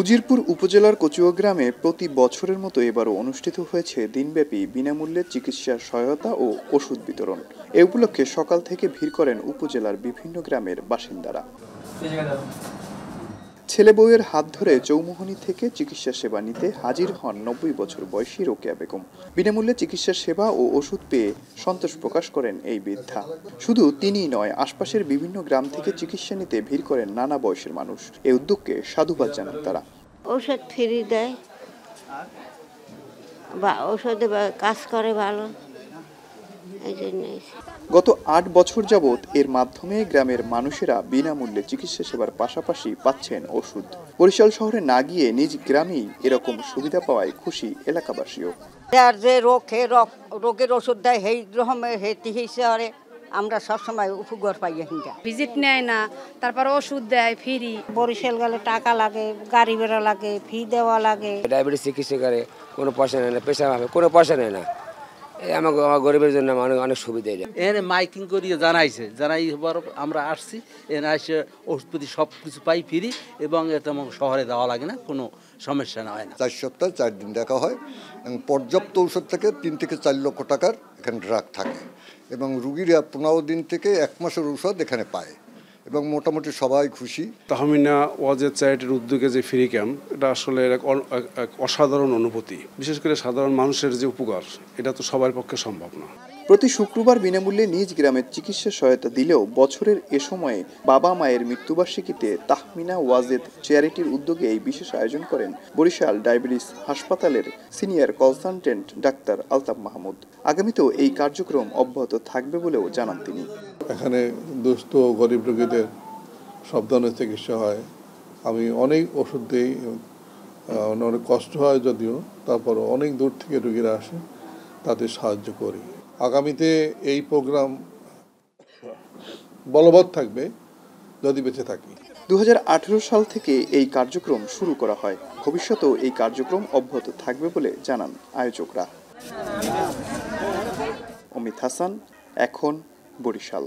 উজিরপুর উপজেলার কচুয়া গ্রামে প্রতি বছরের মতো এবারও অনুষ্ঠিত হয়েছে দিনব্যাপী বিনামূল্যে চিকিৎসা সহায়তা ও ওষুধ বিতরণ। এ উপলক্ষে সকাল থেকে ভিড় করেন উপজেলার বিভিন্ন গ্রামের বাসিন্দারা। ছেলে বউয়ের হাত ধরে চৌমুহনী থেকে চিকিৎসা সেবা নিতে হাজির হন ৯০ বছর বয়সী রোকেয়া বেগম। বিনামূল্যে চিকিৎসা সেবা ও ওষুধ পেয়ে সন্তোষ প্রকাশ করেন এই বৃদ্ধা। শুধু তিনিই নয়, আশপাশের বিভিন্ন গ্রাম থেকে চিকিৎসা নিতে ভিড় করেন নানা বয়সের মানুষ। এই উদ্যোগকে সাধুবাদ জানান তারা। ঔষধ ফ্রি দেয় বা ঔষধে কাজ করে ভালো, এই জন্যই। গত ৮ বছর যাবৎ এর মাধ্যমে গ্রামের মানুষেরা বিনামূল্যে চিকিৎসা সেবার পাশাপাশি পাচ্ছেন ওষুধ। বরিশাল শহরে না গিয়ে নিজ গ্রামেই এরকম সুবিধা পাওয়ায় খুশি এলাকাবাসীও। আর যে রোগের ওষুধ দেয় সেই রকমের হেতি হিসাবে আমরা সবসময় উপকার পাই। ভিজিট নেয় না, তারপর ওষুধ দেয় ফ্রি। বরিশাল গেলে টাকা লাগে, গাড়ি ভাড়া লাগে, ফি দেওয়া লাগে। ডায়াবেটিস চিকিৎসা করে কোনো পয়সা নেয় না, পেশা ভাবে কোনো পয়সা নেয় না। আমার গরিবের জন্য অনেক সুবিধা। এখানে মাইকিং করিয়ে জানাই আমরা আসছি, এখানে এসে ওষুধপাতি সব কিছু পাই ফ্রি এবং এতে শহরে দেওয়া লাগে না, কোনো সমস্যা না হয় না। 4 সপ্তাহ 4 দিন দেখা হয় এবং পর্যাপ্ত ঔষধ থেকে 3 থেকে 4 লক্ষ টাকার এখানে ড্রাগ থাকে এবং রুগীরা 15 দিন থেকে 1 মাসের ঔষধ এখানে পায় এবং মোটামুটি সবাই খুশি। তাহমিনা ওয়াজেদ চ্যারিটির উদ্যোগে যে ফ্রি ক্যাম্প, এটা আসলে এক অসাধারণ অনুভূতি। বিশেষ করে সাধারণ মানুষের যে উপকার, এটা তো সবার পক্ষে সম্ভব না। প্রতি শুক্রবার বিনামূল্যে নিজ গ্রামের চিকিৎসা সহায়তা দিলেও বছরের এ সময়ে বাবা মায়ের মৃত্যুবার্ষিকীতে তাহমিনা ওয়াজেদ চ্যারিটির উদ্যোগে এই বিশেষ আয়োজন করেন বরিশাল ডায়াবেটিস হাসপাতালের senior consultant doctor Altaf Mahmud. আগামীতেও এই কার্যক্রম অব্যাহত থাকবে বলেও জানান তিনি। এখানে দুস্থ গরিব রোগীদের সব ধরনের চিকিৎসা হয়। আমি অনেক ওষুধ দিই, অনেক কষ্ট হয় যদিও, তারপর অনেক দূর থেকে রোগীরা আসে, তাদের সাহায্য করি। আগামীতে এই প্রোগ্রাম বলবৎ থাকবে যদি বেঁচে থাকি। 2018 সাল থেকে এই কার্যক্রম শুরু করা হয়। ভবিষ্যতেও এই কার্যক্রম অব্যাহত থাকবে বলে জানান আয়োজকরা। অমিত হাসান, এখন, বরিশাল।